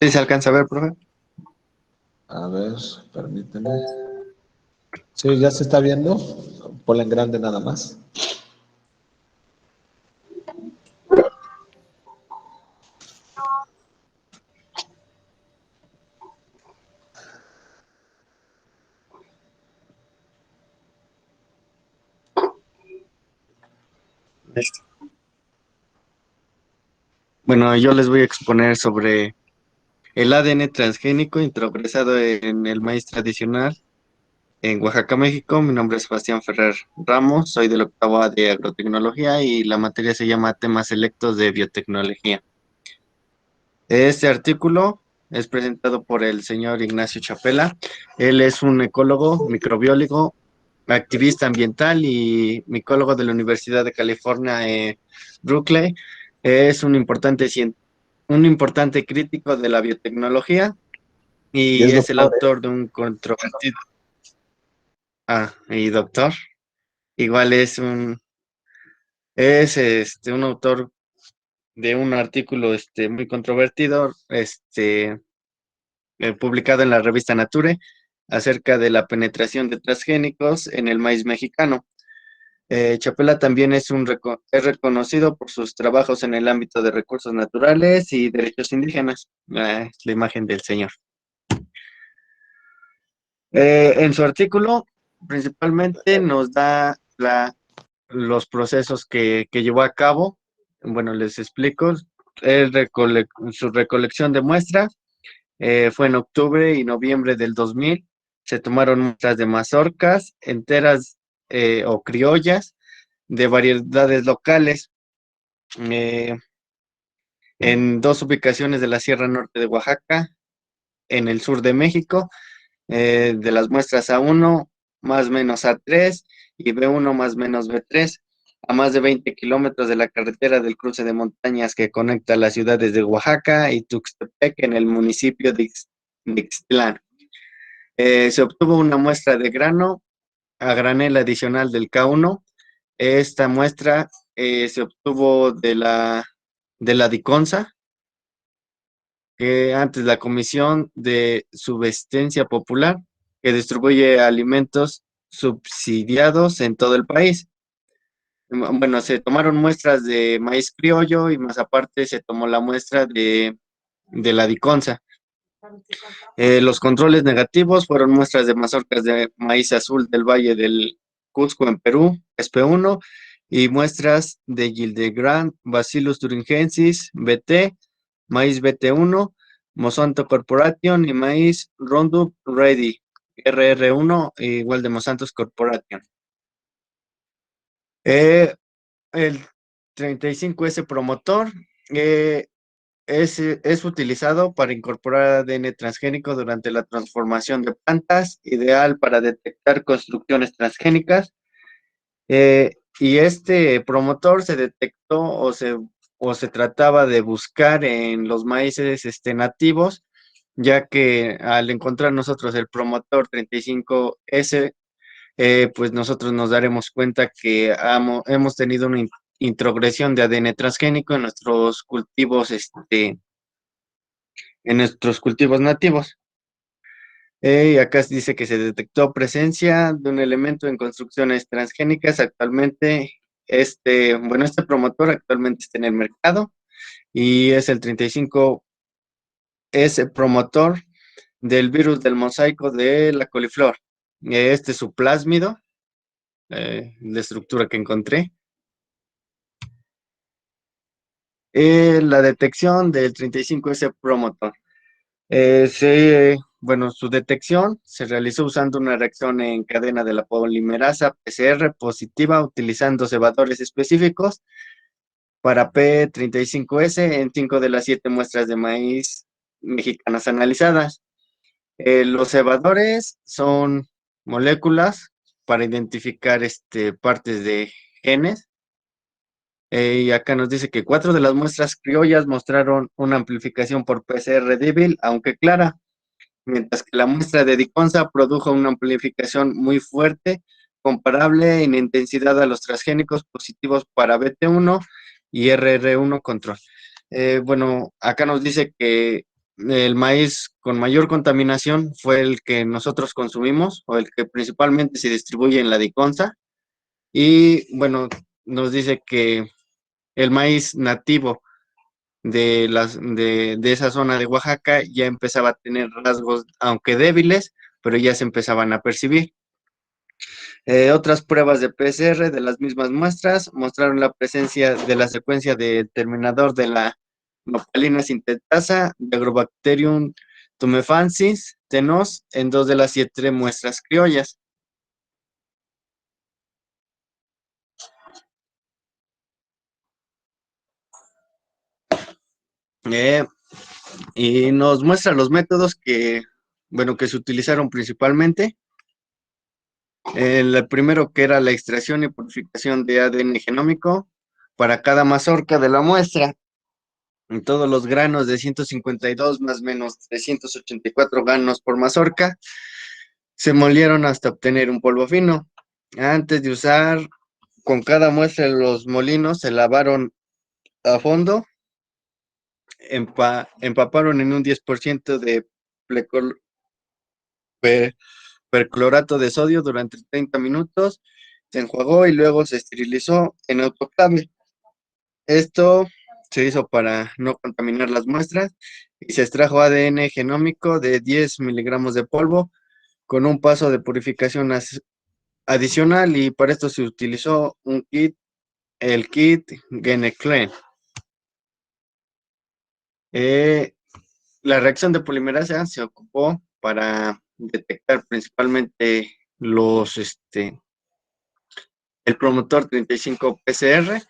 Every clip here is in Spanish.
¿Sí se alcanza a ver, profe? A ver, permíteme. Sí, ya se está viendo. Ponla en grande nada más. Listo. Bueno, yo les voy a exponer sobre el ADN transgénico introgresado en el maíz tradicional en Oaxaca, México. Mi nombre es Sebastián Ferrer Ramos, soy del octavo A de agrotecnología y la materia se llama Temas Selectos de Biotecnología. Este artículo es presentado por el señor Ignacio Chapela. Él es un ecólogo, microbiólogo, activista ambiental y micólogo de la Universidad de California, Berkeley. Es un importante crítico de la biotecnología Y y es es el doctor, ¿eh? autor de un controvertido. Y doctor. Igual es un autor de un artículo muy controvertido, publicado en la revista Nature acerca de la penetración de transgénicos en el maíz mexicano. Chapela también es reconocido por sus trabajos en el ámbito de recursos naturales y derechos indígenas. La imagen del señor. En su artículo, principalmente nos da los procesos que llevó a cabo. Bueno, les explico. Su recolección de muestras fue en octubre y noviembre del 2000. Se tomaron muestras de mazorcas enteras o criollas de variedades locales eh, en dos ubicaciones de la Sierra Norte de Oaxaca, en el sur de México, de las muestras A1 más menos A3 y B1 más menos B3, a más de 20 kilómetros de la carretera del cruce de montañas que conecta las ciudades de Oaxaca y Tuxtepec en el municipio de Ixtlán. Se obtuvo una muestra de grano a granel adicional del K1. Esta muestra se obtuvo de la DICONSA, que antes la Comisión de Subsistencia Popular, que distribuye alimentos subsidiados en todo el país. Bueno, se tomaron muestras de maíz criollo y más aparte se tomó la muestra de la DICONSA. Los controles negativos fueron muestras de mazorcas de maíz azul del Valle del Cusco en Perú, SP1, y muestras de Gildebrand, Bacillus thuringiensis, BT, maíz BT1, Monsanto Corporation y maíz Roundup Ready, RR1, igual de Monsanto Corporation. El 35S promotor es utilizado para incorporar ADN transgénico durante la transformación de plantas, ideal para detectar construcciones transgénicas. Y este promotor se detectó o se trataba de buscar en los maíces nativos, ya que al encontrar nosotros el promotor 35S, pues nosotros nos daremos cuenta que hemos tenido una introgresión de ADN transgénico en nuestros cultivos nativos. Y acá dice que se detectó presencia de un elemento en construcciones transgénicas. Actualmente, este promotor actualmente está en el mercado y es el 35S promotor del virus del mosaico de la coliflor. Este es su plásmido, la estructura que encontré. La detección del 35S promotor. Bueno, su detección se realizó usando una reacción en cadena de la polimerasa PCR positiva utilizando cebadores específicos para P35S en 5 de las 7 muestras de maíz mexicanas analizadas. Los cebadores son moléculas para identificar partes de genes. Y acá nos dice que 4 de las muestras criollas mostraron una amplificación por PCR débil, aunque clara. mientras que la muestra de Diconsa produjo una amplificación muy fuerte, comparable en intensidad a los transgénicos positivos para BT1 y RR1 control. Bueno, acá nos dice que el maíz con mayor contaminación fue el que nosotros consumimos o el que principalmente se distribuye en la Diconsa. Y bueno, nos dice que el maíz nativo de esa zona de Oaxaca ya empezaba a tener rasgos, aunque débiles, pero ya se empezaban a percibir. Otras pruebas de PCR de las mismas muestras mostraron la presencia de la secuencia de terminador de la nopalina sintetasa de Agrobacterium tumefacis tenos en 2 de las 7 muestras criollas. Eh, y nos muestra los métodos bueno, que se utilizaron principalmente. El primero, que era la extracción y purificación de ADN genómico para cada mazorca de la muestra. En todos los granos de 152 más o menos 384 granos por mazorca se molieron hasta obtener un polvo fino. Antes de usar con cada muestra, los molinos se lavaron a fondo, empaparon en un 10% de plecol- pe- perclorato de sodio durante 30 minutos, se enjuagó y luego se esterilizó en autoclave. Esto se hizo para no contaminar las muestras y se extrajo ADN genómico de 10 miligramos de polvo con un paso de purificación adicional, y para esto se utilizó el kit Geneclen. La reacción de polimerasa se ocupó para detectar principalmente el promotor 35 PCR.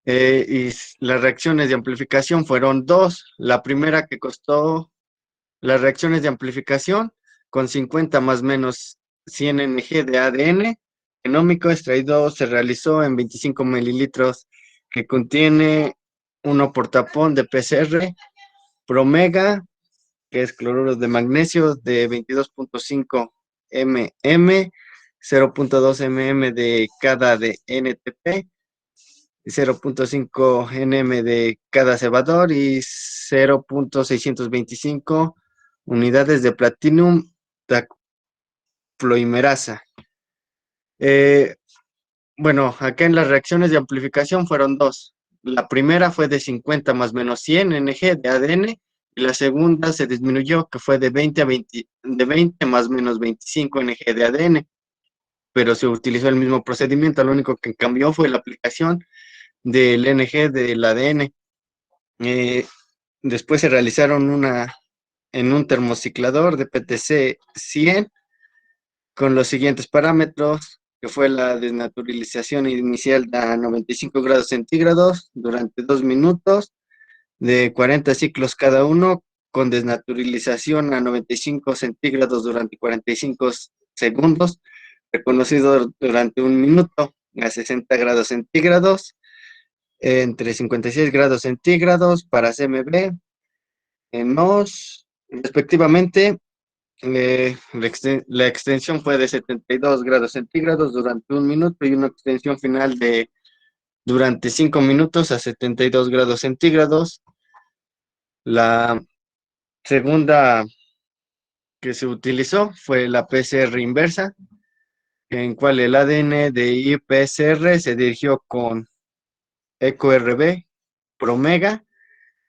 Y las reacciones de amplificación fueron dos. La primera, que costó las reacciones de amplificación con 50 más menos 100 ng de ADN genómico extraído, se realizó en 25 mililitros, que contiene 1 portapón de PCR, Promega, que es cloruro de magnesio, de 22.5 mm, 0.2 mm de cada de NTP, 0.5 nm de cada cebador y 0.625 unidades de platinum tacloimerasa. Bueno, acá en las reacciones de amplificación fueron dos. La primera fue de 50 más menos 100 ng de ADN, y la segunda se disminuyó, que fue de 20 más menos 25 ng de ADN, pero se utilizó el mismo procedimiento. Lo único que cambió fue la aplicación del NG del ADN. Después se realizaron en un termociclador de PTC 100 con los siguientes parámetros, que fue la desnaturalización inicial a 95 grados centígrados durante 2 minutos, de 40 ciclos cada uno, con desnaturalización a 95 centígrados durante 45 segundos, reconocido durante 1 minuto a 60 grados centígrados, entre 56 grados centígrados para CMB, en NOS, respectivamente. La extensión fue de 72 grados centígrados durante 1 minuto, y una extensión final de durante 5 minutos a 72 grados centígrados. La segunda que se utilizó fue la PCR inversa, en cual el ADN de IPSR se dirigió con EcoRB Promega,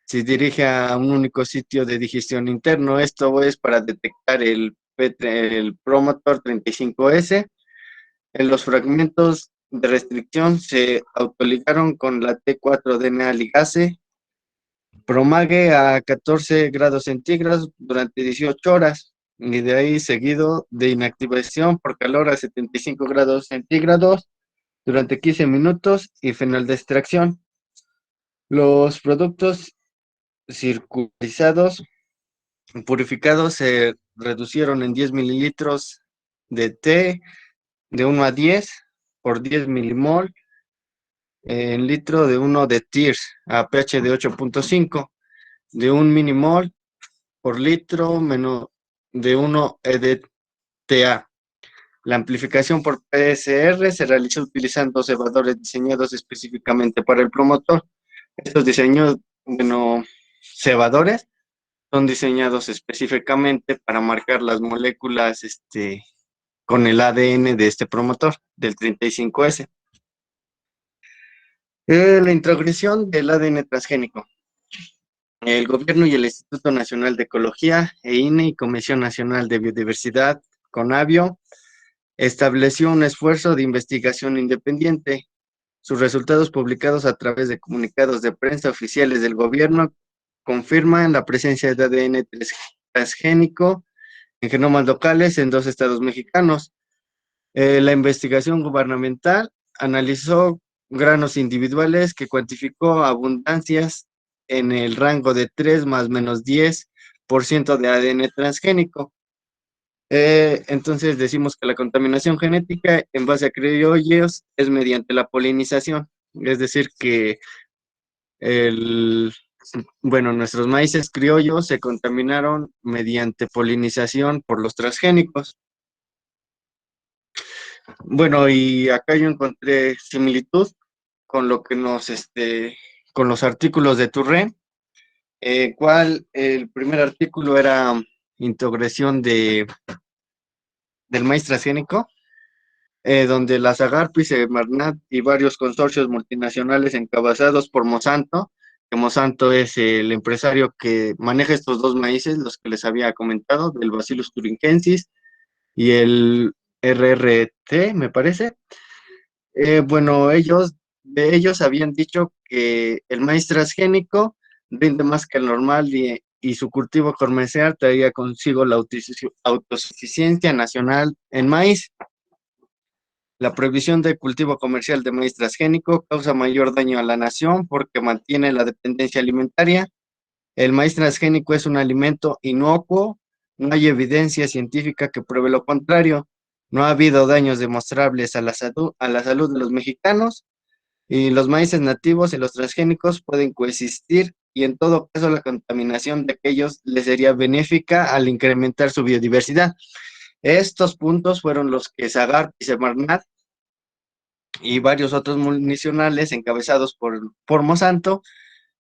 se dirige a un único sitio de digestión interno. Esto es para detectar el promotor 35S. En los fragmentos de restricción se autoligaron con la T4-DNA ligase Promage a 14 grados centígrados durante 18 horas, y de ahí seguido de inactivación por calor a 75 grados centígrados durante 15 minutos y final de extracción. Los productos circularizados purificados se reducieron en 10 mililitros de T de 1 a 10 por 10 milimol en litro de 1 de TIRS a pH de 8.5, de 1 milimol por litro menos de 1 EDTA. La amplificación por PCR se realizó utilizando cebadores diseñados específicamente para el promotor. Estos diseños, bueno, cebadores son diseñados específicamente para marcar las moléculas con el ADN de este promotor, del 35S. La introgresión del ADN transgénico. El gobierno y el Instituto Nacional de Ecología, INE y Comisión Nacional de Biodiversidad, CONABIO, estableció un esfuerzo de investigación independiente. Sus resultados publicados a través de comunicados de prensa oficiales del gobierno confirman la presencia de ADN transgénico en genomas locales en 2 estados mexicanos. La investigación gubernamental analizó granos individuales que cuantificó abundancias en el rango de 3 más menos 10% de ADN transgénico. Entonces decimos que la contaminación genética en base a criollos es mediante la polinización, es decir que nuestros maíces criollos se contaminaron mediante polinización por los transgénicos. Bueno, y acá yo encontré similitud con lo que con los artículos de Touré, el primer artículo era introgresión del maíz transgénico, donde la Zagarpa y Semarnat y varios consorcios multinacionales encabezados por Monsanto, que Monsanto es el empresario que maneja estos dos maíces, los que les había comentado, del Bacillus thuringiensis y el RRT, me parece. Ellos habían dicho que el maíz transgénico rinde más que el normal y su cultivo comercial traía consigo la autosuficiencia nacional en maíz. La prohibición del cultivo comercial de maíz transgénico causa mayor daño a la nación porque mantiene la dependencia alimentaria. El maíz transgénico es un alimento inocuo, no hay evidencia científica que pruebe lo contrario. No ha habido daños demostrables a la salud de los mexicanos y los maíces nativos y los transgénicos pueden coexistir y en todo caso la contaminación de aquellos les sería benéfica al incrementar su biodiversidad. Estos puntos fueron los que Zagar y Semarnat y varios otros municionales encabezados por Monsanto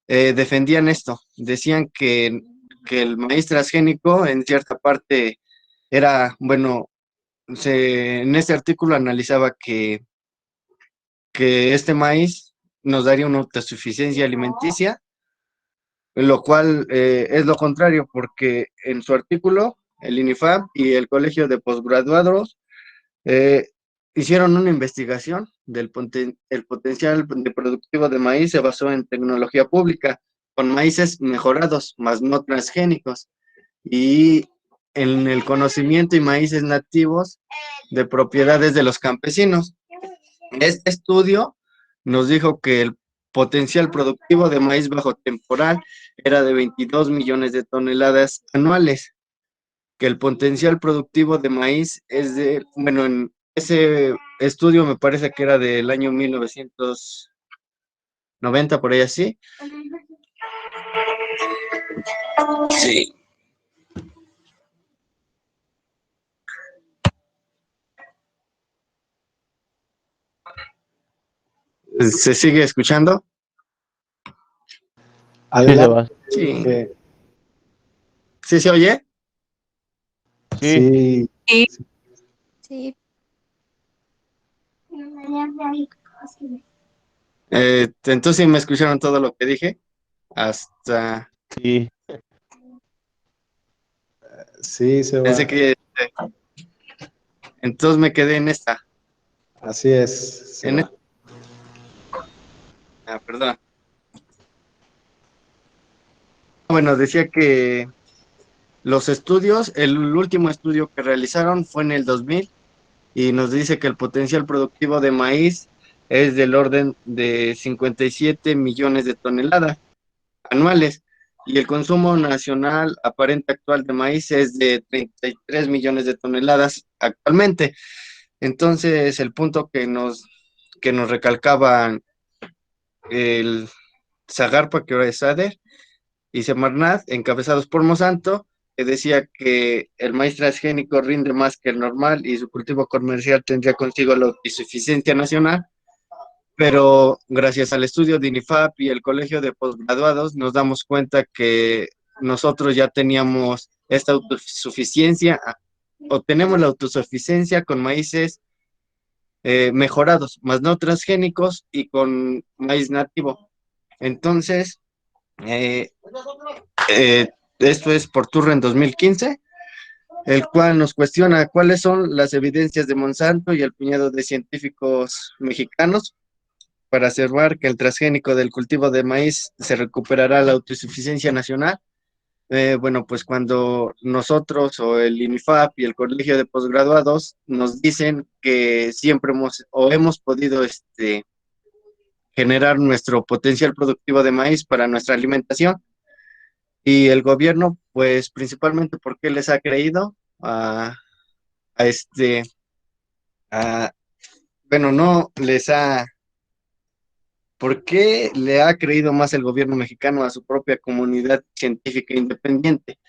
defendían esto. Decían que el maíz transgénico en cierta parte era, bueno, en este artículo analizaba que este maíz nos daría una autosuficiencia alimenticia, lo cual es lo contrario, porque en su artículo, el INIFAP y el Colegio de Postgraduados eh, hicieron una investigación el potencial de productivo de maíz se basó en tecnología pública, con maíces mejorados, más no transgénicos, y en el conocimiento y maíces nativos de propiedades de los campesinos. Este estudio nos dijo que el potencial productivo de maíz bajo temporal era de 22 millones de toneladas anuales, que el potencial productivo de maíz es en ese estudio me parece que era del año 1990, por ahí así. Sí. ¿Se sigue escuchando? Adelante. Sí. Que, ¿Sí se oye? sí. Sí. Sí. Entonces sí me escucharon todo lo que dije. Hasta Sí, Sí, se va. pensé que entonces me quedé en esta. Así es. Se En va. perdón. Bueno, decía que los estudios, el último estudio que realizaron fue en el 2000 y nos dice que el potencial productivo de maíz es del orden de 57 millones de toneladas anuales y el consumo nacional aparente actual de maíz es de 33 millones de toneladas actualmente. Entonces, el punto que nos recalcaba el Zagarpa, que ahora es SADER, y Semarnat, encabezados por Monsanto, que decía que el maíz transgénico rinde más que el normal y su cultivo comercial tendría consigo la autosuficiencia nacional, pero gracias al estudio de INIFAP y el Colegio de Postgraduados nos damos cuenta que nosotros ya teníamos esta autosuficiencia o tenemos la autosuficiencia con maíces mejorados, más no transgénicos y con maíz nativo. Entonces, eh, esto es por Turra en 2015, el cual nos cuestiona cuáles son las evidencias de Monsanto y el puñado de científicos mexicanos para asegurar que el transgénico del cultivo de maíz se recuperará la autosuficiencia nacional. Bueno, pues cuando nosotros o el INIFAP y el Colegio de Postgraduados nos dicen que siempre hemos podido generar nuestro potencial productivo de maíz para nuestra alimentación, y el gobierno, pues principalmente porque les ha creído a este, a, bueno, no les ha, ¿por qué le ha creído más el gobierno mexicano a su propia comunidad científica independiente?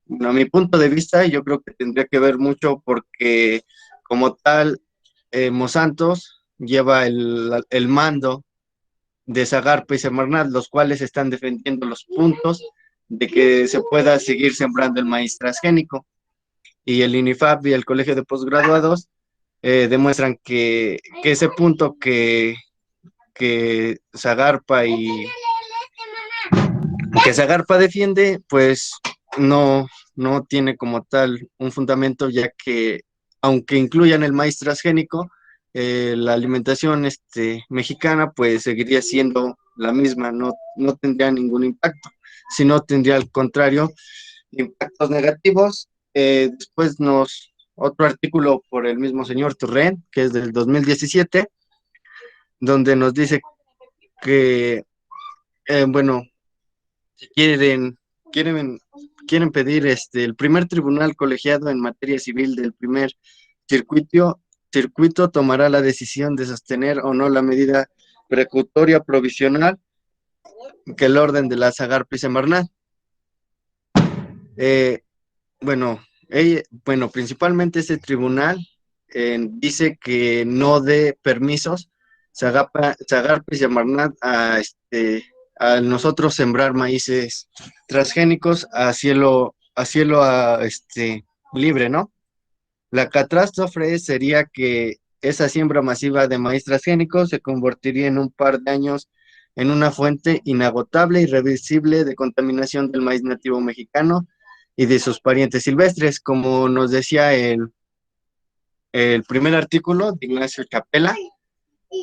Bueno, a mi punto de vista, yo creo que tendría que ver mucho porque como tal, Monsantos lleva el mando de Zagarpa y Semarnat, los cuales están defendiendo los puntos de que se pueda seguir sembrando el maíz transgénico. Y el INIFAP y el Colegio de Postgraduados demuestran que ese punto que Zagarpa que Zagarpa defiende, pues no, no tiene como tal un fundamento, ya que aunque incluyan el maíz transgénico, la alimentación mexicana pues seguiría siendo la misma, no, no tendría ningún impacto, sino tendría al contrario impactos negativos. Después otro artículo por el mismo señor Turren, que es del 2017, donde nos dice que, bueno, quieren, quieren, quieren pedir el primer tribunal colegiado en materia civil del primer circuito tomará la decisión de sostener o no la medida precautoria provisional que el orden de la Zagarpa y Semarnat. Eh, bueno, principalmente este tribunal dice que no dé permisos Zagarpa y Semarnat a nosotros sembrar maíces transgénicos a cielo libre, ¿no? La catástrofe sería que esa siembra masiva de maíz transgénico se convertiría en un par de años en una fuente inagotable y irreversible de contaminación del maíz nativo mexicano y de sus parientes silvestres, como nos decía el primer artículo de Ignacio Chapela,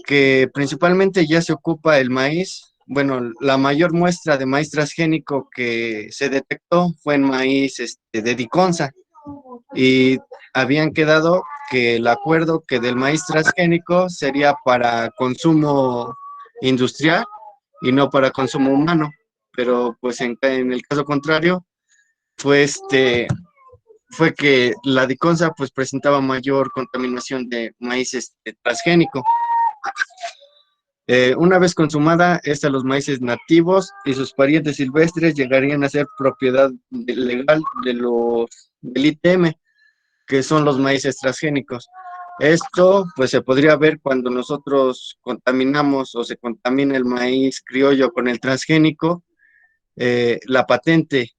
que principalmente ya se ocupa el maíz. Bueno, la mayor muestra de maíz transgénico que se detectó fue en maíz de Diconsa, y habían quedado que el acuerdo que del maíz transgénico sería para consumo industrial y no para consumo humano, pero pues en el caso contrario fue fue que la diconsa pues presentaba mayor contaminación de maíz transgénico. Una vez consumada, los maíces nativos y sus parientes silvestres llegarían a ser propiedad legal del ITM, que son los maíces transgénicos. Esto pues se podría ver cuando nosotros contaminamos o se contamina el maíz criollo con el transgénico. La patente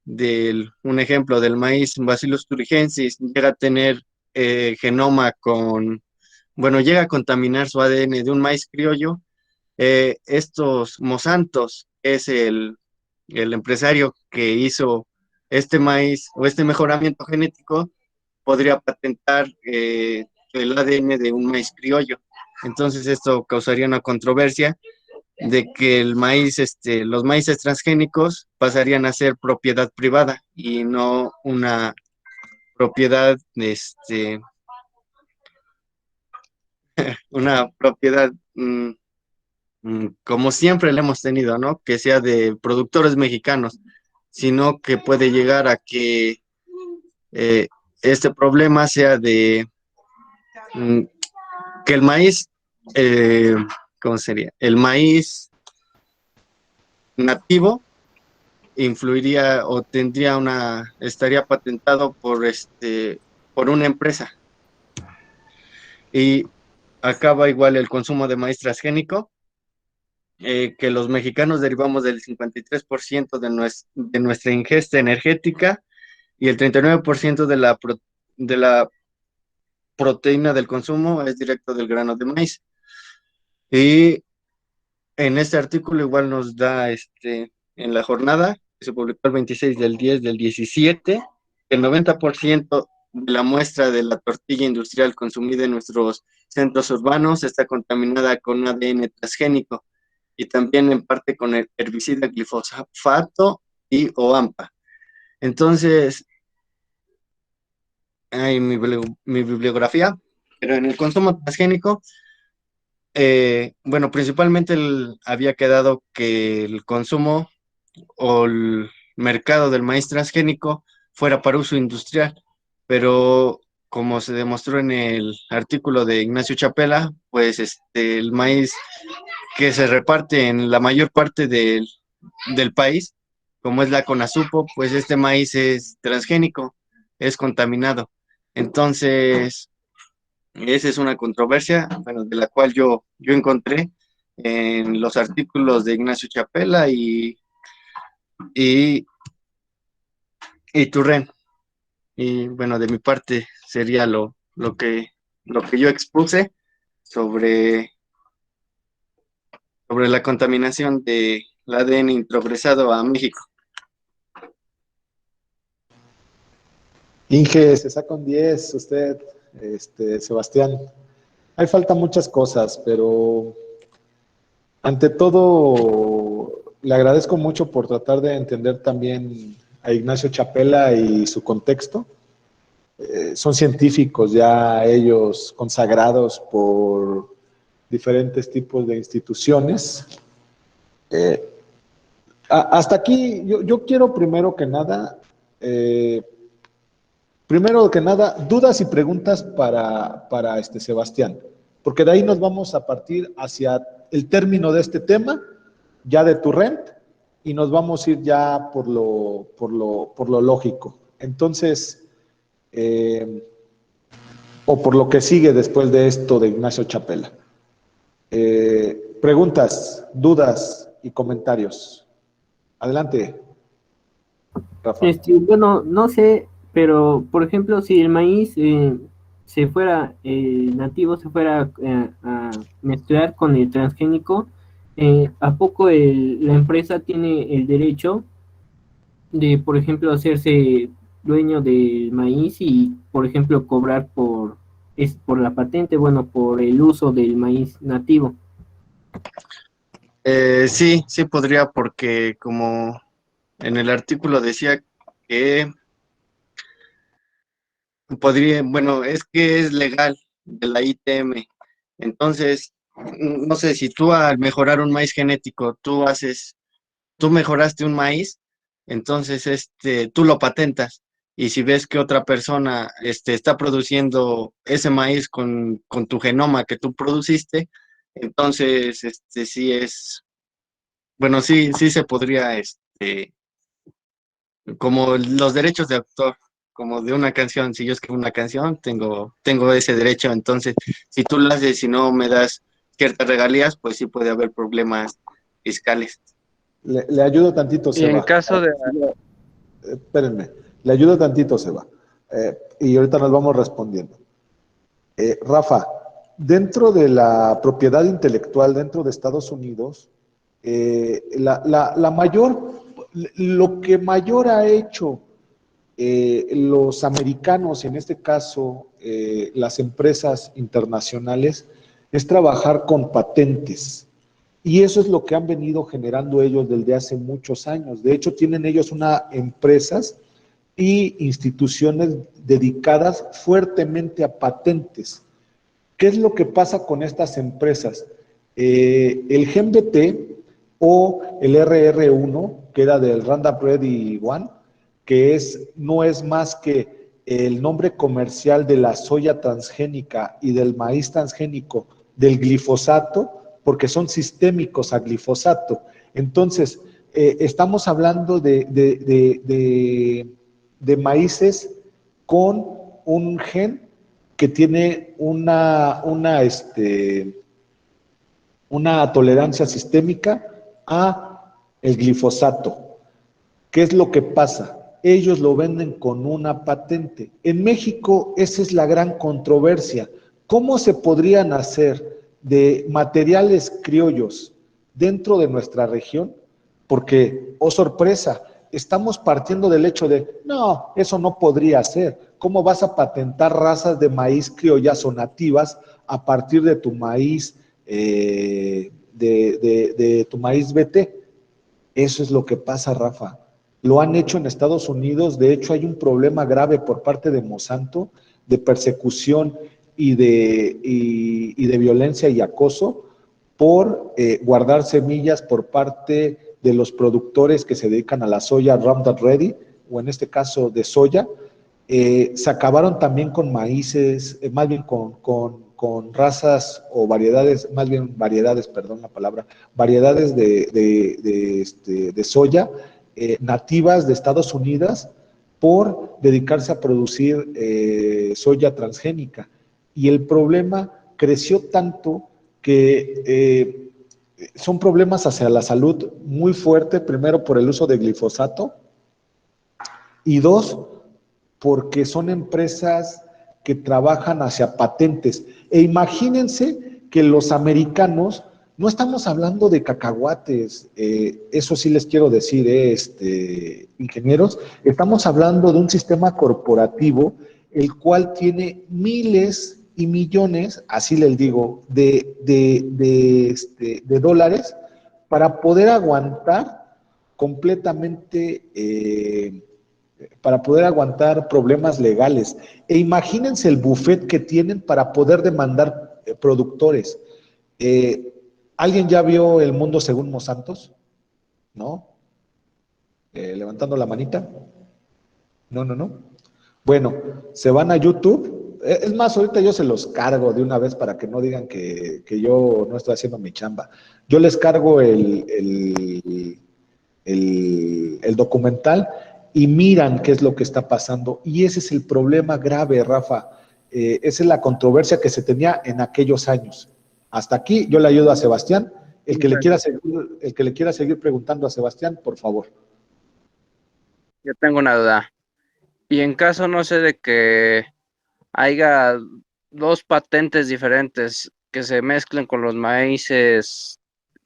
un ejemplo del maíz Bacillus thuringiensis llega a tener genoma bueno, llega a contaminar su ADN de un maíz criollo. Estos Monsantos es el empresario que hizo este maíz o este mejoramiento genético, podría patentar el ADN de un maíz criollo. Entonces esto causaría una controversia de que los maíces transgénicos pasarían a ser propiedad privada y no una propiedad, una propiedad como siempre le hemos tenido, ¿no? Que sea de productores mexicanos, sino que puede llegar a que eh, este problema sea mm, que el maíz, ¿cómo sería? El maíz nativo influiría o estaría patentado por una empresa. Y acaba igual el consumo de maíz transgénico, que los mexicanos derivamos del 53% de nuestra ingesta energética y el 39% de la proteína del consumo es directo del grano de maíz. Y en este artículo igual nos da en la jornada, que se publicó el 26 del 10 del 17, el 90% de la muestra de la tortilla industrial consumida en nuestros centros urbanos está contaminada con ADN transgénico y también en parte con el herbicida glifosato y o AMPA. Entonces, hay mi bibliografía, pero en el consumo transgénico, bueno, principalmente había quedado que el consumo o el mercado del maíz transgénico fuera para uso industrial, pero como se demostró en el artículo de Ignacio Chapela, pues el maíz que se reparte en la mayor parte del país, como es la CONASUPO, pues este maíz es transgénico, es contaminado. Entonces, esa es una controversia, bueno, de la cual yo encontré en los artículos de Ignacio Chapela y, y Turren. Y bueno, de mi parte sería lo que yo expuse sobre, sobre la contaminación del ADN introgresado a México. Inge, se saca un 10 usted, Sebastián. Hay falta muchas cosas, pero ante todo, le agradezco mucho por tratar de entender también a Ignacio Chapela y su contexto. Son científicos ya ellos consagrados por diferentes tipos de instituciones. Eh, Hasta aquí, yo quiero primero que nada, dudas y preguntas para Sebastián, porque de ahí nos vamos a partir hacia el término de este tema, ya de Turrent, y nos vamos a ir ya por lo lógico. Entonces, o por lo que sigue después de esto de Ignacio Chapela. Preguntas, dudas y comentarios. Adelante, Rafa. Bueno, no sé, pero por ejemplo, si el maíz se fuera nativo, se fuera a mezclar con el transgénico, ¿a poco la empresa tiene el derecho de, por ejemplo, hacerse dueño del maíz y, por ejemplo, cobrar por la patente, bueno, por el uso del maíz nativo? Sí, sí podría, porque como en el artículo decía que podría, bueno, es que es legal de la ITM. Entonces, no sé, si tú al mejorar un maíz genético, tú mejoraste un maíz, entonces tú lo patentas. Y si ves que otra persona está produciendo ese maíz con tu genoma que tú produciste, entonces sí bueno, sí, sí se podría, como los derechos de autor, como de una canción, si yo escribo una canción, tengo ese derecho, entonces si tú lo haces y no me das ciertas regalías, pues sí puede haber problemas fiscales. Le ayudo tantito, Y en Seba. caso de... Espérenme, le ayudo tantito, Seba. Y ahorita nos vamos respondiendo. Rafa, dentro de la propiedad intelectual dentro de Estados Unidos, lo que mayor ha hecho los americanos, en este caso las empresas internacionales, es trabajar con patentes. Y eso es lo que han venido generando ellos desde hace muchos años. De hecho, tienen ellos empresas y instituciones dedicadas fuertemente a patentes. ¿Qué es lo que pasa con estas empresas? El GenBT o el RR1, que era del Roundup Ready One, que no es más que el nombre comercial de la soya transgénica y del maíz transgénico del glifosato, porque son sistémicos a glifosato. Entonces, estamos hablando de maíces con un gen que tiene una tolerancia sistémica a el glifosato. ¿Qué es lo que pasa? Ellos lo venden con una patente. En México esa es la gran controversia. ¿Cómo se podrían hacer de materiales criollos dentro de nuestra región? Porque, oh sorpresa, estamos partiendo del hecho de, no, eso no podría ser. ¿Cómo vas a patentar razas de maíz criollas o nativas a partir de tu maíz, de tu maíz BT? Eso es lo que pasa, Rafa. Lo han hecho en Estados Unidos. De hecho, hay un problema grave por parte de Monsanto de persecución y de violencia y acoso por guardar semillas por parte de los productores que se dedican a la soya Roundup Ready, o en este caso de soya. Se acabaron también con maíces, más bien con razas o variedades, más bien variedades, perdón la palabra, variedades de soya nativas de Estados Unidos por dedicarse a producir soya transgénica. Y el problema creció tanto que son problemas hacia la salud muy fuerte, primero por el uso de glifosato y dos, porque son empresas que trabajan hacia patentes. E imagínense que los americanos, no estamos hablando de cacahuates, eso sí les quiero decir, ingenieros, estamos hablando de un sistema corporativo el cual tiene miles y millones, así les digo, de dólares para poder aguantar completamente para poder aguantar problemas legales. E imagínense el buffet que tienen para poder demandar productores. ¿Alguien ya vio El Mundo Según Monsantos? ¿No? Levantando la manita. No, no, no. Bueno, se van a YouTube. Es más, ahorita yo se los cargo de una vez para que no digan que yo no estoy haciendo mi chamba. Yo les cargo el documental y miran qué es lo que está pasando. Y ese es el problema grave, Rafa. Esa es la controversia que se tenía en aquellos años. Hasta aquí yo le ayudo a Sebastián. El que le quiera seguir preguntando a Sebastián, por favor. Yo tengo una duda. Y en caso, no sé, de que haya dos patentes diferentes que se mezclen con los maíces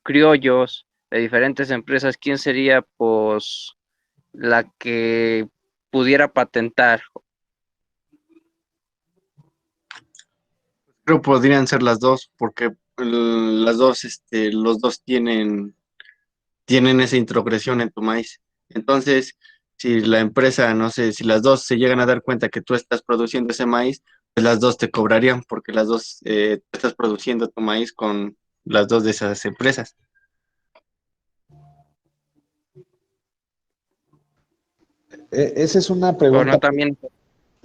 criollos de diferentes empresas, ¿quién sería pues la que pudiera patentar? Creo que podrían ser las dos, porque las dos, los dos tienen esa introgresión en tu maíz. Entonces, si la empresa, no sé, si las dos se llegan a dar cuenta que tú estás produciendo ese maíz, pues las dos te cobrarían, porque las dos tú estás produciendo tu maíz con las dos de esas empresas. Esa es una O pregunta. no también.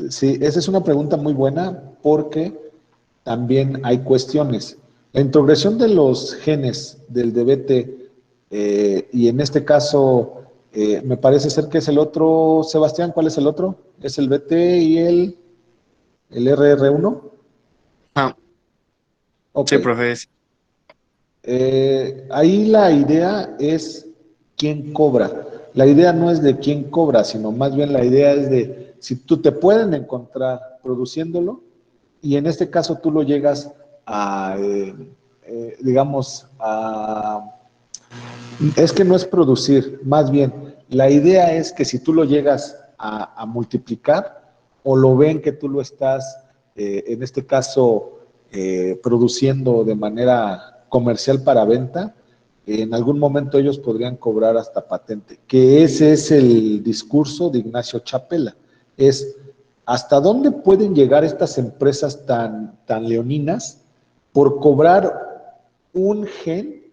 Sí, esa es una pregunta muy buena porque también hay cuestiones. La introgresión de los genes del DBT, y en este caso, me parece ser que es el otro, Sebastián, ¿cuál es el otro? ¿Es el BT y el RR1? Ah, Ok. sí, profe. Ahí la idea es quién cobra. La idea no es de quién cobra, sino más bien la idea es de si tú te pueden encontrar produciéndolo y en este caso tú lo llegas a, digamos, es que no es producir, más bien, la idea es que si tú lo llegas a multiplicar o lo ven que tú lo estás, en este caso, produciendo de manera comercial para venta, en algún momento ellos podrían cobrar hasta patente, que ese es el discurso de Ignacio Chapela, es hasta dónde pueden llegar estas empresas tan leoninas por cobrar un gen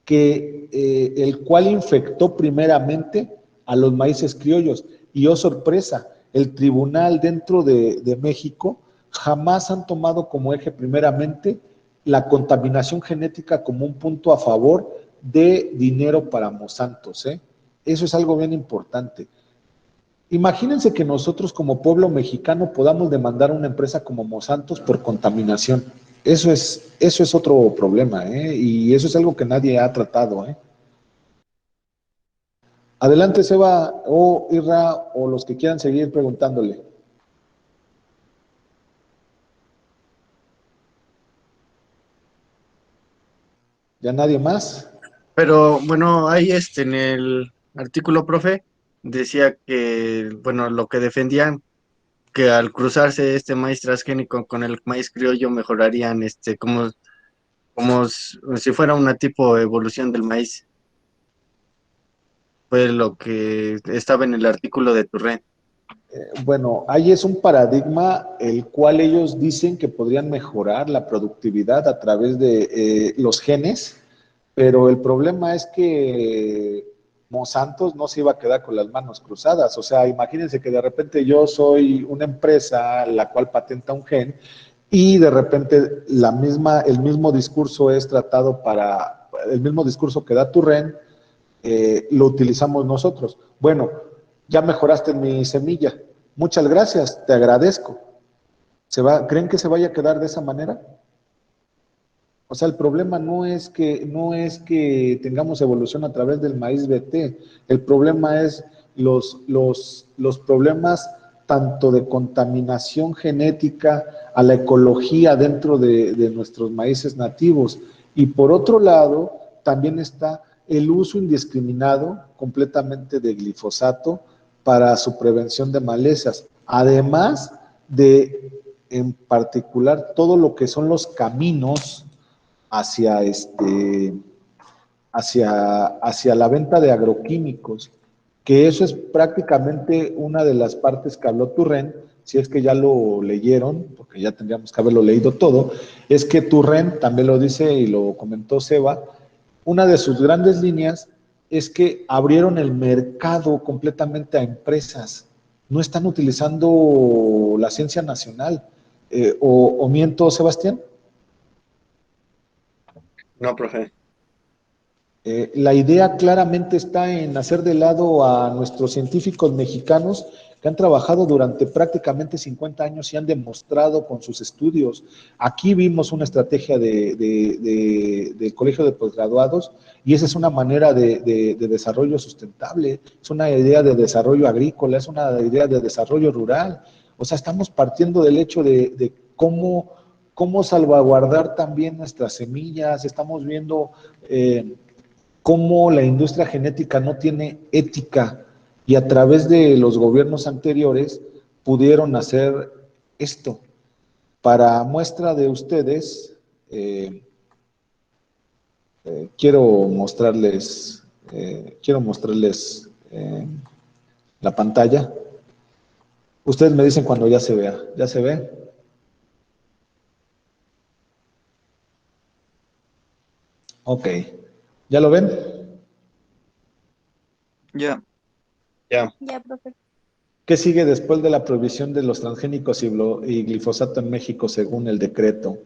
que el cual infectó primeramente a los maíces criollos. Y oh sorpresa, el tribunal dentro de México jamás han tomado como eje primeramente la contaminación genética como un punto a favor de dinero para Monsanto, ¿eh? Eso es algo bien importante. Imagínense que nosotros como pueblo mexicano podamos demandar a una empresa como Monsanto por contaminación. Eso es otro problema, ¿eh? Y eso es algo que nadie ha tratado, ¿eh? Adelante, Seba, o Irra, o los que quieran seguir preguntándole. ¿Ya nadie más? Pero bueno, ahí en el artículo, profe, decía que, bueno, lo que defendían, que al cruzarse este maíz transgénico con el maíz criollo mejorarían, si fuera una tipo de evolución del maíz. Fue lo que estaba en el artículo de Turren. Bueno, ahí es un paradigma el cual ellos dicen que podrían mejorar la productividad a través de los genes, pero el problema es que Monsanto no se iba a quedar con las manos cruzadas. O sea, imagínense que de repente yo soy una empresa la cual patenta un gen y de repente el mismo discurso es tratado el mismo discurso que da Turren, lo utilizamos nosotros. Bueno, ya mejoraste mi semilla. Muchas gracias, te agradezco. ¿Creen que se vaya a quedar de esa manera? O sea, el problema no es que tengamos evolución a través del maíz BT, el problema es los problemas tanto de contaminación genética a la ecología dentro de nuestros maíces nativos. Y por otro lado, también está el uso indiscriminado completamente de glifosato para su prevención de malezas, además de, en particular, todo lo que son los caminos hacia, hacia la venta de agroquímicos, que eso es prácticamente una de las partes que habló Turren, si es que ya lo leyeron, porque ya tendríamos que haberlo leído todo, es que Turren también lo dice y lo comentó Seba, una de sus grandes líneas es que abrieron el mercado completamente a empresas, no están utilizando la ciencia nacional. ¿O miento, Sebastián? No, profe. La idea claramente está en hacer de lado a nuestros científicos mexicanos que han trabajado durante prácticamente 50 años y han demostrado con sus estudios. Aquí vimos una estrategia del Colegio de Postgraduados y esa es una manera de desarrollo sustentable, es una idea de desarrollo agrícola, es una idea de desarrollo rural. O sea, estamos partiendo del hecho de cómo salvaguardar también nuestras semillas, estamos viendo cómo la industria genética no tiene ética y a través de los gobiernos anteriores pudieron hacer esto. Para muestra de ustedes, quiero mostrarles la pantalla. Ustedes me dicen cuando ya se vea. ¿Ya se ve? Ok. ¿Ya lo ven? Ya. Ya. Ya, profe. ¿Qué sigue después de la prohibición de los transgénicos y glifosato en México según el decreto?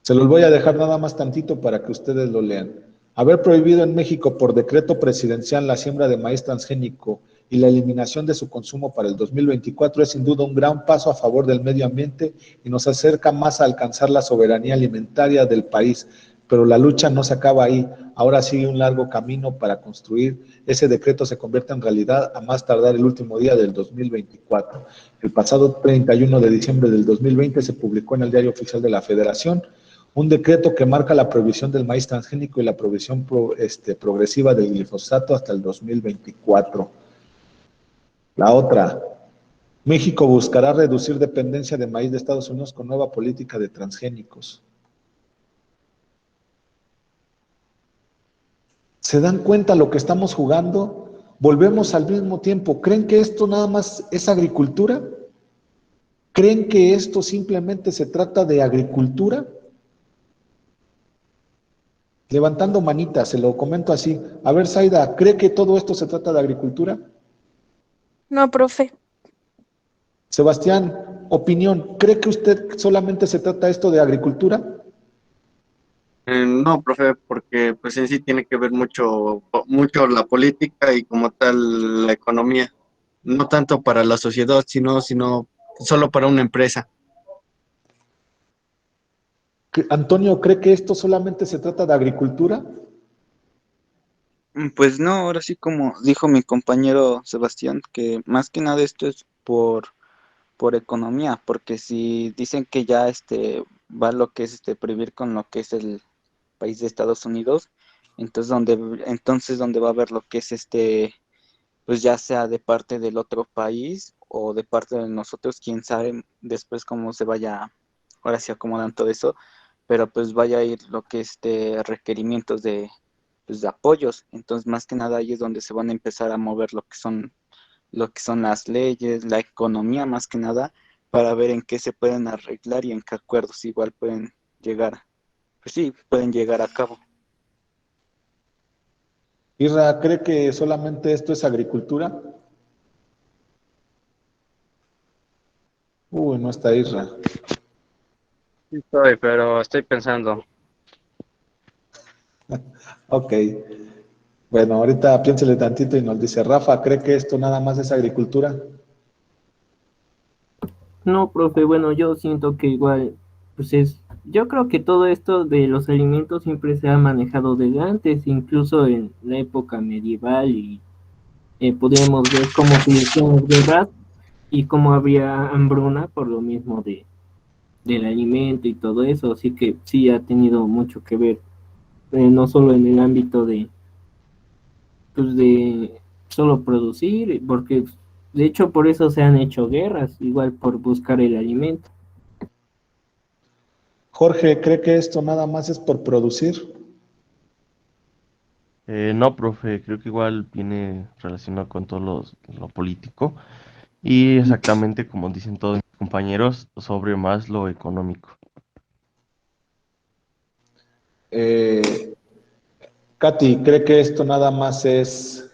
Se los voy a dejar nada más tantito para que ustedes lo lean. Haber prohibido en México por decreto presidencial la siembra de maíz transgénico y la eliminación de su consumo para el 2024 es sin duda un gran paso a favor del medio ambiente y nos acerca más a alcanzar la soberanía alimentaria del país. Pero la lucha no se acaba ahí. Ahora sigue un largo camino para construir. Ese decreto se convierte en realidad a más tardar el último día del 2024. El pasado 31 de diciembre del 2020 se publicó en el Diario Oficial de la Federación un decreto que marca la prohibición del maíz transgénico y la prohibición progresiva del glifosato hasta el 2024. La otra, México buscará reducir dependencia de maíz de Estados Unidos con nueva política de transgénicos. ¿Se dan cuenta lo que estamos jugando? Volvemos al mismo tiempo. ¿Creen que esto nada más es agricultura? ¿Creen que esto simplemente se trata de agricultura? Levantando manitas, se lo comento así. A ver, Zaida, ¿cree que todo esto se trata de agricultura? No, profe. Sebastián, opinión, ¿cree que usted solamente se trata esto de agricultura? No, profe, porque pues en sí tiene que ver mucho la política y como tal la economía. No tanto para la sociedad, sino solo para una empresa. Antonio, ¿cree que esto solamente se trata de agricultura? Pues no, ahora sí como dijo mi compañero Sebastián, que más que nada esto es por economía, porque si dicen que ya va lo que es prohibir con lo que es el país de Estados Unidos, entonces donde va a haber lo que es pues ya sea de parte del otro país o de parte de nosotros, quién sabe después cómo se vaya, ahora sí acomodan todo eso, pero pues vaya a ir lo que requerimientos pues, de apoyos, entonces más que nada ahí es donde se van a empezar a mover lo que son las leyes, la economía más que nada, para ver en qué se pueden arreglar y en qué acuerdos igual pueden llegar, pues sí, pueden llegar a cabo. Isra, ¿cree que solamente esto es agricultura? Uy, no está Isra. Sí estoy, pero estoy pensando. Ok. Bueno, ahorita piénsele tantito y nos dice, Rafa, ¿cree que esto nada más es agricultura? No, profe, bueno, yo siento que igual, yo creo que todo esto de los alimentos siempre se ha manejado desde antes, incluso en la época medieval, y podríamos ver cómo se inician las guerras y cómo había hambruna por lo mismo del alimento y todo eso, así que sí ha tenido mucho que ver, no solo en el ámbito de solo producir, porque de hecho por eso se han hecho guerras, igual por buscar el alimento. Jorge, ¿cree que esto nada más es por producir? No, profe, creo que igual viene relacionado con todo lo político y exactamente como dicen todos mis compañeros, sobre más lo económico. Eh, Katy, ¿cree que esto nada más es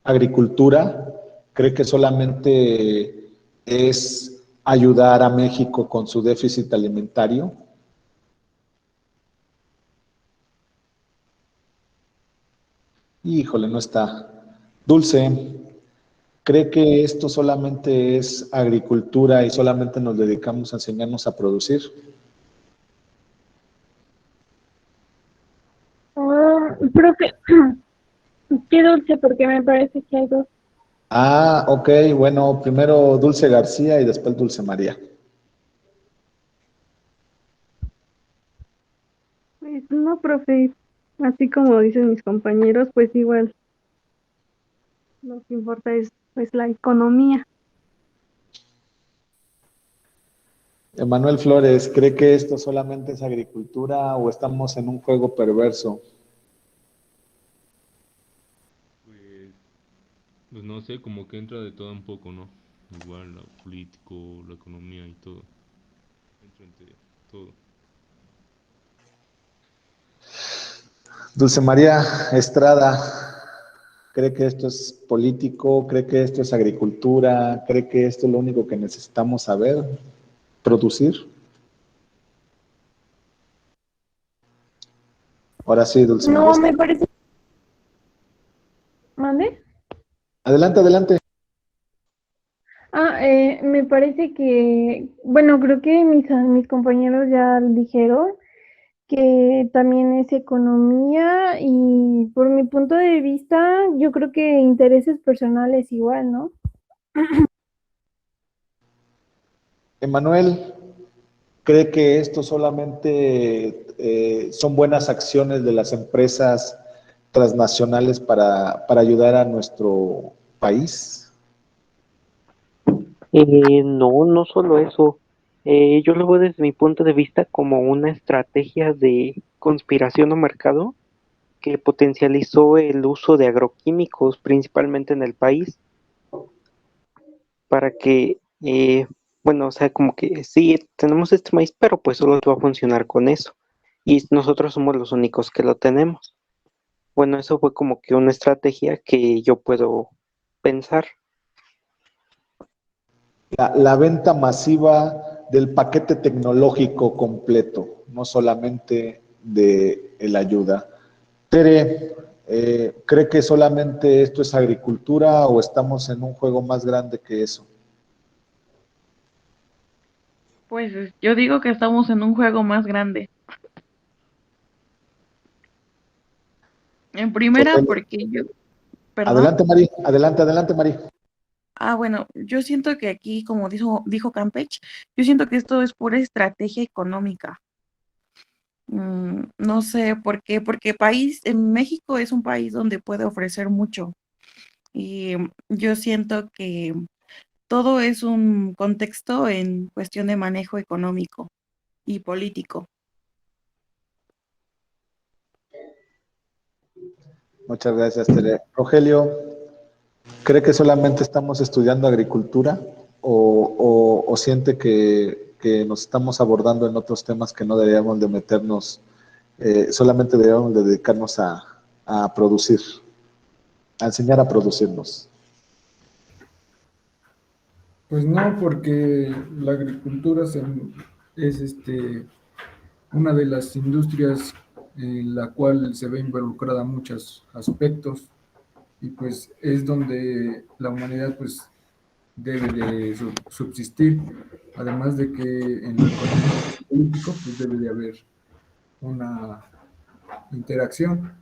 agricultura? ¿Cree que solamente es ayudar a México con su déficit alimentario? Híjole, no está. Dulce, ¿cree que esto solamente es agricultura y solamente nos dedicamos a enseñarnos a producir? Profe, qué dulce, porque me parece que hay dos. Ah, ok, bueno, primero Dulce García y después Dulce María. Pues no, profe, así como dicen mis compañeros, pues igual lo que importa es pues la economía. Emanuel Flores, ¿cree que esto solamente es agricultura o estamos en un juego perverso? Pues, pues no sé, como que entra de todo un poco, ¿no? Igual lo político, la economía y todo. Entra entre todo. Dulce María Estrada, ¿cree que esto es político? ¿Cree que esto es agricultura? ¿Cree que esto es lo único que necesitamos saber? ¿Producir? Ahora sí, Dulce María No, me Estrada. parece. ¿Mande? Adelante, adelante. Me parece que, bueno, creo que mis compañeros ya dijeron que también es economía y por mi punto de vista, yo creo que intereses personales igual, ¿no? Emanuel, ¿cree que esto solamente son buenas acciones de las empresas transnacionales para ayudar a nuestro país? No, no solo eso. Yo lo veo desde mi punto de vista como una estrategia de conspiración o mercado que potencializó el uso de agroquímicos principalmente en el país para que, bueno, o sea, como que sí, tenemos este maíz, pero pues solo va a funcionar con eso. Y nosotros somos los únicos que lo tenemos. Bueno, eso fue como que una estrategia que yo puedo pensar. La venta masiva del paquete tecnológico completo, no solamente de el ayuda. Tere, ¿cree que solamente esto es agricultura o estamos en un juego más grande que eso? Pues yo digo que estamos en un juego más grande. En primera, Rogelio. porque yo, perdón. Adelante, Mari. Adelante, Mari. Bueno, yo siento que aquí, como dijo Campech, yo siento que esto es pura estrategia económica. No sé por qué, porque en México es un país donde puede ofrecer mucho. Y yo siento que todo es un contexto en cuestión de manejo económico y político. Muchas gracias, Tere. Rogelio, ¿cree que solamente estamos estudiando agricultura o siente que nos estamos abordando en otros temas que no deberíamos de meternos, solamente deberíamos de dedicarnos a producir, a enseñar a producirnos? Pues no, porque la agricultura es una de las industrias en la cual se ve involucrada muchos aspectos y pues es donde la humanidad pues debe de subsistir, además de que en lo económico y político pues debe de haber una interacción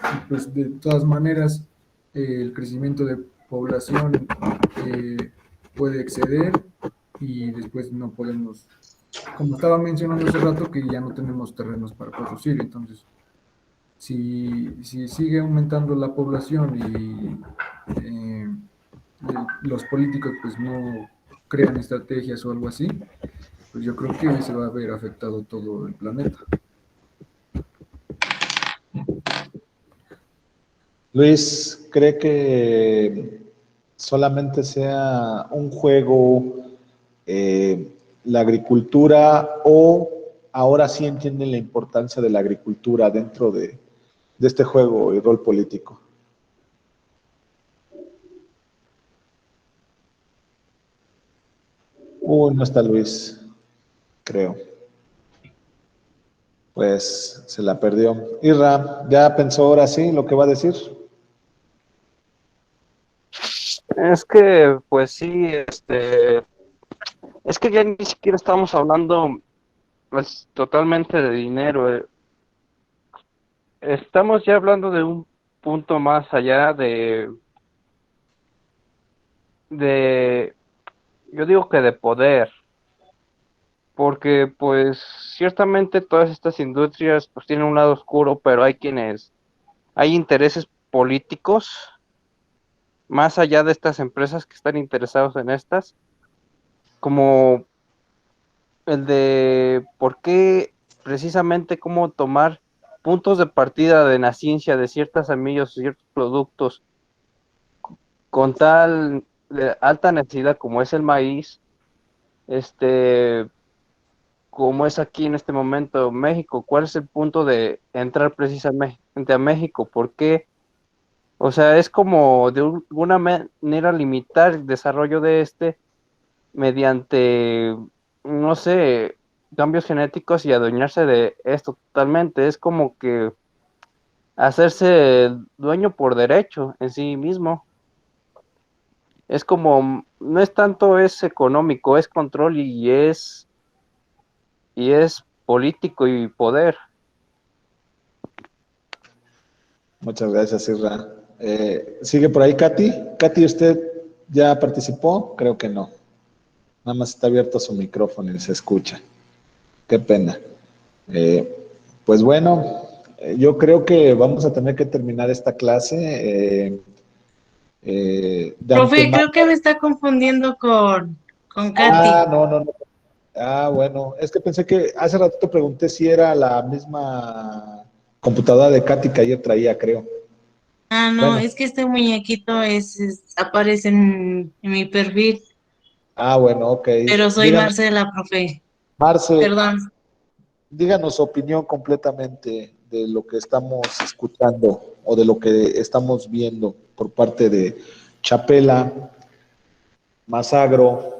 y pues de todas maneras el crecimiento de población puede exceder y después no podemos, como estaba mencionando hace rato, que ya no tenemos terrenos para producir. Entonces, si sigue aumentando la población y los políticos pues no crean estrategias o algo así, pues yo creo que se va a ver afectado todo el planeta. Luis, ¿cree que solamente sea un juego la agricultura o ahora sí entienden la importancia de la agricultura dentro de este juego y rol político? No está Luis, creo. Pues se la perdió. Irra, ¿ya pensó ahora sí lo que va a decir? Es que, pues sí, es que ya ni siquiera estamos hablando pues, totalmente de dinero. Estamos ya hablando de un punto más allá yo digo que de poder, porque pues ciertamente todas estas industrias pues tienen un lado oscuro, pero hay intereses políticos más allá de estas empresas que están interesados en estas, como el de por qué precisamente cómo tomar puntos de partida de la ciencia de ciertas semillas, ciertos productos con tal de alta necesidad como es el maíz, como es aquí en este momento México. ¿Cuál es el punto de entrar precisamente a México? ¿Por qué? O sea, es como de alguna manera limitar el desarrollo de mediante, no sé, cambios genéticos y adueñarse de esto totalmente. Es como que hacerse dueño por derecho en sí mismo. Es como, no es tanto es económico, es control y es político y poder. Muchas gracias, Irra. ¿Sigue por ahí Katy? Katy, ¿usted ya participó? Creo que no. Nada más está abierto su micrófono y se escucha. Qué pena. Pues bueno, yo creo que vamos a tener que terminar esta clase. De Profe, antemano. creo que me está confundiendo con Katy. No. Bueno, es que pensé que hace rato te pregunté si era la misma computadora de Katy que ayer traía, creo. No, Bueno. es que este muñequito aparece en mi perfil, Bueno, ok. pero soy Dígame, Marcela, profe. Marce, Perdón. díganos su opinión completamente de lo que estamos escuchando o de lo que estamos viendo por parte de Chapela, Masagro,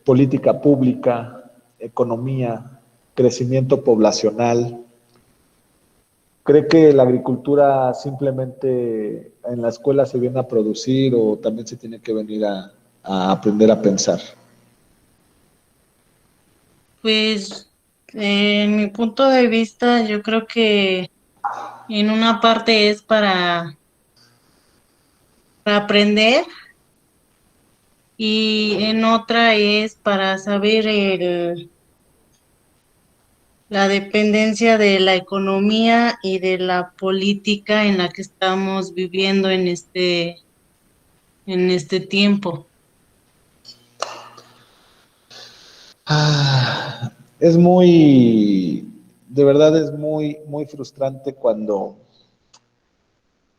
política pública, economía, crecimiento poblacional. ¿Cree que la agricultura simplemente en la escuela se viene a producir o también se tiene que venir a aprender a pensar? Pues, en mi punto de vista, yo creo que en una parte es para aprender y en otra es para saber la dependencia de la economía y de la política en la que estamos viviendo en este tiempo. Es muy, de verdad es muy, muy frustrante cuando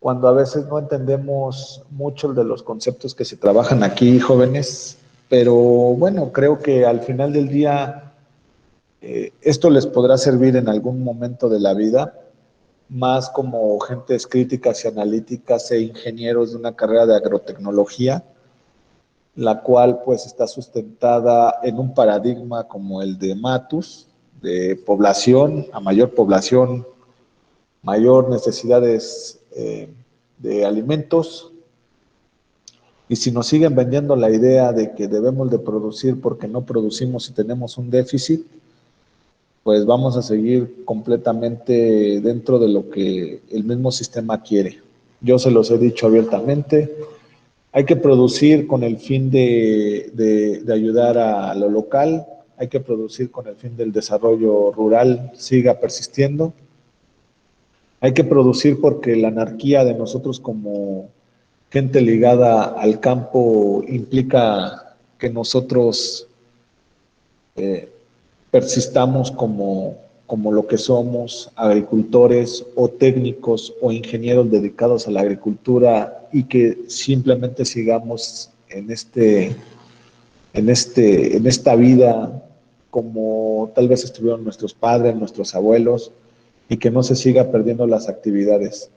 a veces no entendemos mucho de los conceptos que se trabajan aquí, jóvenes, pero bueno, creo que al final del día esto les podrá servir en algún momento de la vida, más como gentes críticas y analíticas e ingenieros de una carrera de agrotecnología, la cual pues está sustentada en un paradigma como el de Matus, de población, a mayor población, mayor necesidades de alimentos, y si nos siguen vendiendo la idea de que debemos de producir porque no producimos y tenemos un déficit, pues vamos a seguir completamente dentro de lo que el mismo sistema quiere. Yo se los he dicho abiertamente, hay que producir con el fin de ayudar a lo local, hay que producir con el fin del desarrollo rural siga persistiendo, hay que producir porque la anarquía de nosotros como gente ligada al campo implica que nosotros persistamos como lo que somos, agricultores o técnicos o ingenieros dedicados a la agricultura y que simplemente sigamos en esta vida como tal vez estuvieron nuestros padres, nuestros abuelos, y que no se siga perdiendo las actividades.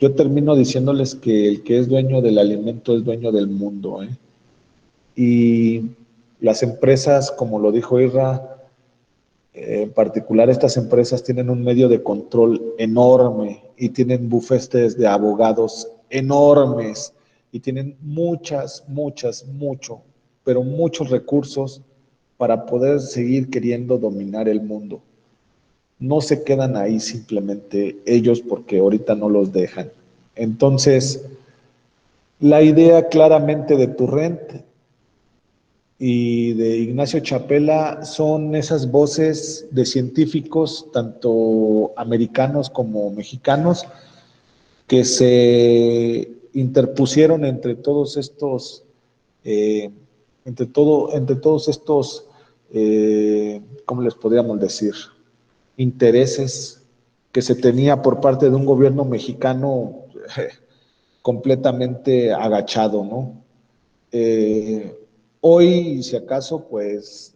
Yo termino diciéndoles que el que es dueño del alimento es dueño del mundo, ¿eh? Y las empresas, como lo dijo Irra, en particular estas empresas tienen un medio de control enorme y tienen bufetes de abogados enormes y tienen pero muchos recursos para poder seguir queriendo dominar el mundo. No se quedan ahí simplemente ellos porque ahorita no los dejan. Entonces, la idea claramente de Turrent y de Ignacio Chapela son esas voces de científicos, tanto americanos como mexicanos, que se interpusieron entre todos estos, entre todos estos, ¿cómo les podríamos decir? Intereses que se tenía por parte de un gobierno mexicano completamente agachado, ¿no? Hoy, si acaso, pues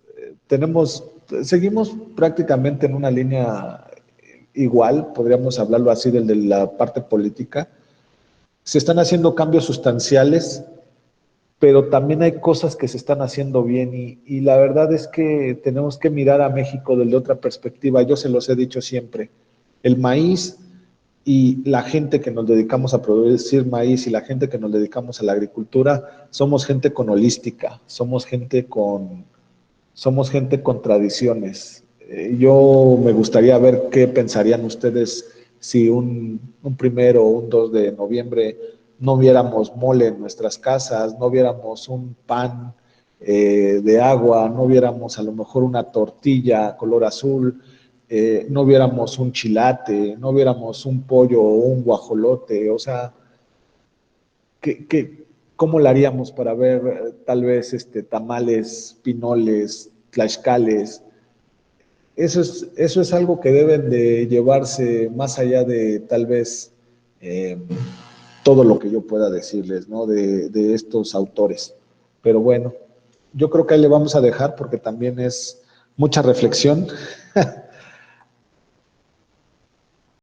seguimos prácticamente en una línea igual, podríamos hablarlo así de la parte política. Se están haciendo cambios sustanciales, pero también hay cosas que se están haciendo bien y la verdad es que tenemos que mirar a México desde otra perspectiva. Yo se los he dicho siempre, el maíz y la gente que nos dedicamos a producir maíz y la gente que nos dedicamos a la agricultura, somos gente con holística, somos gente con tradiciones. Yo me gustaría ver qué pensarían ustedes si un 1 o un 2 de noviembre no viéramos mole en nuestras casas, no viéramos un pan de agua, no viéramos a lo mejor una tortilla color azul, no viéramos un chilate, no viéramos un pollo o un guajolote, o sea, ¿cómo lo haríamos para ver tal vez tamales, pinoles, tlaxcales? Eso es algo que deben de llevarse más allá de tal vez todo lo que yo pueda decirles, ¿no? De estos autores. Pero bueno, yo creo que ahí le vamos a dejar porque también es mucha reflexión.